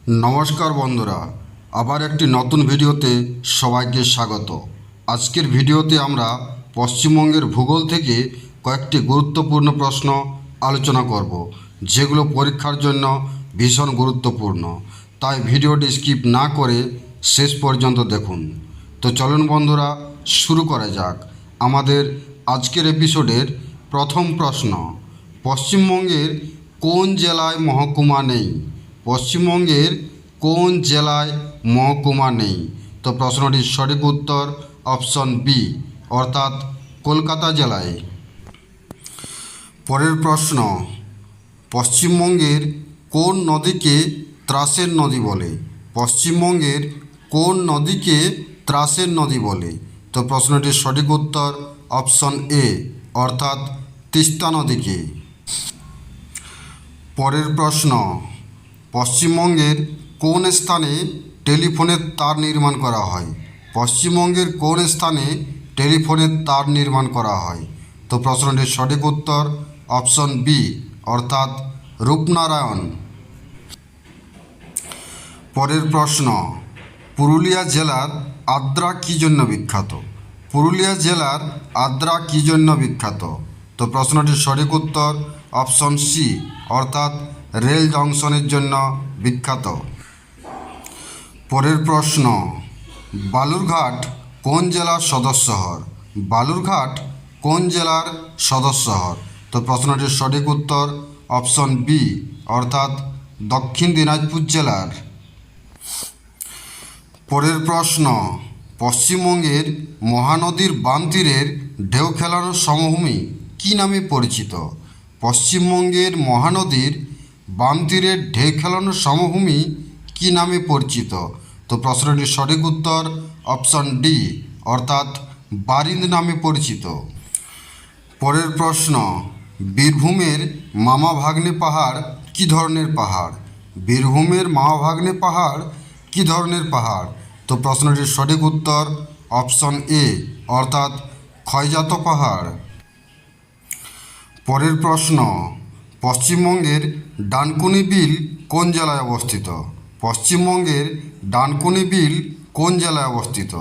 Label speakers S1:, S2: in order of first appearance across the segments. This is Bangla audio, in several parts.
S1: নমস্কার বন্ধুরা, আবার একটি নতুন ভিডিওতে সবাইকে স্বাগত। আজকের ভিডিওতে আমরা পশ্চিমবঙ্গের ভূগোল থেকে কয়েকটি গুরুত্বপূর্ণ প্রশ্ন আলোচনা করব, যেগুলো পরীক্ষার জন্য ভীষণ গুরুত্বপূর্ণ। তাই ভিডিওটি স্কিপ না করে শেষ পর্যন্ত দেখুন। তো চলুন বন্ধুরা, শুরু করা যাক আমাদের আজকের এপিসোডের প্রথম প্রশ্ন। পশ্চিমবঙ্গের কোন জেলায় মহকুমা নেই? পশ্চিমবঙ্গের কোন জেলায় মহকুমা নেই? তো প্রশ্নটির সঠিক উত্তর অপশন বি, অর্থাৎ কলকাতা জেলায়। পরের প্রশ্ন, পশ্চিমবঙ্গের কোন নদীকে ত্রাসের নদী বলে? পশ্চিমবঙ্গের কোন নদীকে ত্রাসের নদী বলে? তো প্রশ্নটির সঠিক উত্তর অপশন এ, অর্থাৎ তিস্তা নদীকে। পরের প্রশ্ন, পশ্চিমবঙ্গের কোন স্থানে টেলিফোনের তার নির্মাণ করা হয়? পশ্চিমবঙ্গের কোন স্থানে টেলিফোনের তার নির্মাণ করা হয়? তো প্রশ্নটির সঠিক উত্তর অপশন বি, অর্থাৎ রূপনারায়ণ। পরের প্রশ্ন, পুরুলিয়া জেলার আদ্রা কী জন্য বিখ্যাত? পুরুলিয়া জেলার আদ্রা কী জন্য বিখ্যাত? তো প্রশ্নটির সঠিক উত্তর অপশন সি, অর্থাৎ রেল জংশনের জন্য বিখ্যাত। পরের প্রশ্ন, বালুরঘাট কোন জেলার সদর শহর? বালুরঘাট কোন জেলার সদর শহর? তো প্রশ্নটির সঠিক উত্তর অপশন বি, অর্থাৎ দক্ষিণ দিনাজপুর জেলার। পরের প্রশ্ন, পশ্চিমবঙ্গের মহানদীর বাম তীরের ঢেউ খেলানোর সমভূমি কী নামে পরিচিত? পশ্চিমবঙ্গের মহানদীর বাম তীরের ঢেউ খেলানোর সমভূমি কী নামে পরিচিত? তো প্রশ্নটির সঠিক উত্তর অপশন ডি, অর্থাৎ বারিন্দ নামে পরিচিত। পরের প্রশ্ন, বীরভূমের মামা ভাগ্নে পাহাড় কী ধরনের পাহাড়? বীরভূমের মামা ভাগ্নে পাহাড় কী ধরনের পাহাড়? তো প্রশ্নটির সঠিক উত্তর অপশন এ, অর্থাৎ ক্ষয়জাত পাহাড়। পরের প্রশ্ন, পশ্চিমবঙ্গের ডানকুনি বিল কোন জেলায় অবস্থিত? পশ্চিমবঙ্গের ডানকুনি বিল কোন জেলায় অবস্থিত?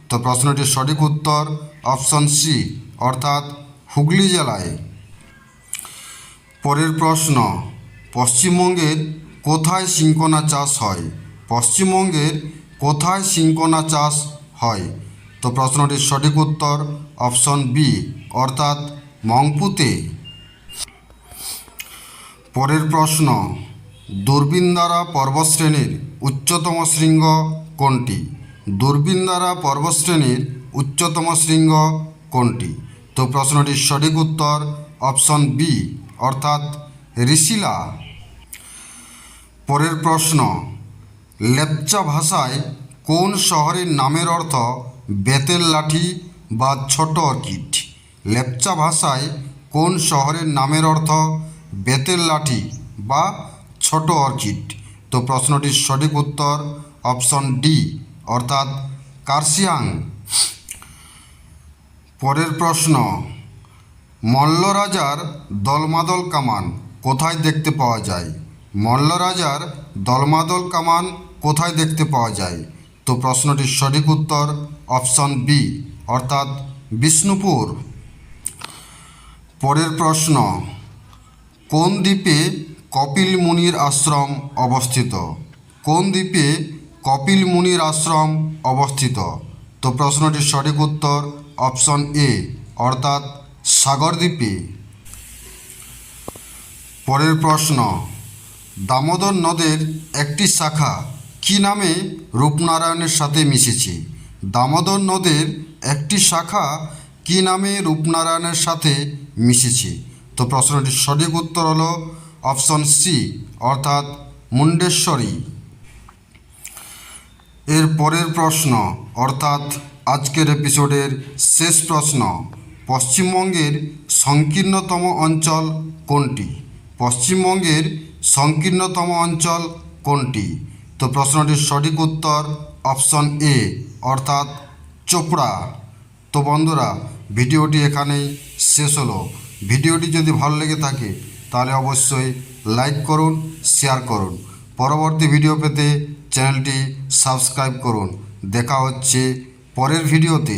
S1: তো প্রশ্নটির সঠিক উত্তর অপশন সি, অর্থাৎ হুগলি জেলায়। পরের প্রশ্ন, পশ্চিমবঙ্গের কোথায় সিনকোনা চাষ হয়? পশ্চিমবঙ্গের কোথায় সিনকোনা চাষ হয়? তো প্রশ্নটির সঠিক উত্তর অপশন বি, অর্থাৎ মংপুতে। পরের প্রশ্ন, দুর্বিন্দারা পর্বতশ্রেণীর উচ্চতম শৃঙ্গ কোনটি? দুর্বিন্দারা পর্বতশ্রেণীর উচ্চতম শৃঙ্গ কোনটি? তো প্রশ্নটির সঠিক উত্তর অপশন বি, অর্থাৎ ঋষিলা। পরের প্রশ্ন, লেপচা ভাষায় কোন শহরের নামের অর্থ বেতের লাঠি বা ছোট অর্কিড? লেপচা ভাষায় কোন শহরের নামের অর্থ বেতের লাঠি বা ছোট অর্কিড? তো প্রশ্নটির সঠিক উত্তর অপশন ডি, অর্থাৎ কার্শিয়াং। পরের প্রশ্ন, মল্লরাজার দলমাদল কামান কোথায় দেখতে পাওয়া যায়? মল্লরাজার দলমাদল কামান কোথায় দেখতে পাওয়া যায়? তো প্রশ্নটির সঠিক উত্তর অপশন বি, অর্থাৎ বিষ্ণুপুর। পরের প্রশ্ন, কোন দ্বীপে কপিল মুনির আশ্রম অবস্থিত? কোন দ্বীপে কপিল মুনির আশ্রম অবস্থিত? তো প্রশ্নটির সঠিক উত্তর অপশন এ, অর্থাৎ সাগর দ্বীপে। পরের প্রশ্ন, দামোদর নদের একটি শাখা কী নামে রূপনারায়ণের সাথে মিশেছে? দামোদর নদের একটি শাখা কী নামে রূপনারায়ণের সাথে মিশেছে? তো প্রশ্নটির সঠিক উত্তর হলো অপশন সি, অর্থাৎ মুন্ডেশ্বরী। এর পরের প্রশ্ন, অর্থাৎ আজকের এপিসোডের শেষ প্রশ্ন, পশ্চিমবঙ্গের সংকীর্ণতম অঞ্চল কোনটি? পশ্চিমবঙ্গের সংকীর্ণতম অঞ্চল কোনটি? তো প্রশ্নটির সঠিক উত্তর অপশন এ, অর্থাৎ চোপড়া। তো বন্ধুরা, ভিডিওটি এখানেই শেষ হলো। ভিডিওটি যদি ভালো লেগে থাকে তাহলে অবশ্যই লাইক করুন, শেয়ার করুন। পরবর্তী ভিডিও পেতে চ্যানেলটি সাবস্ক্রাইব করুন। দেখা হচ্ছে পরের ভিডিওতে।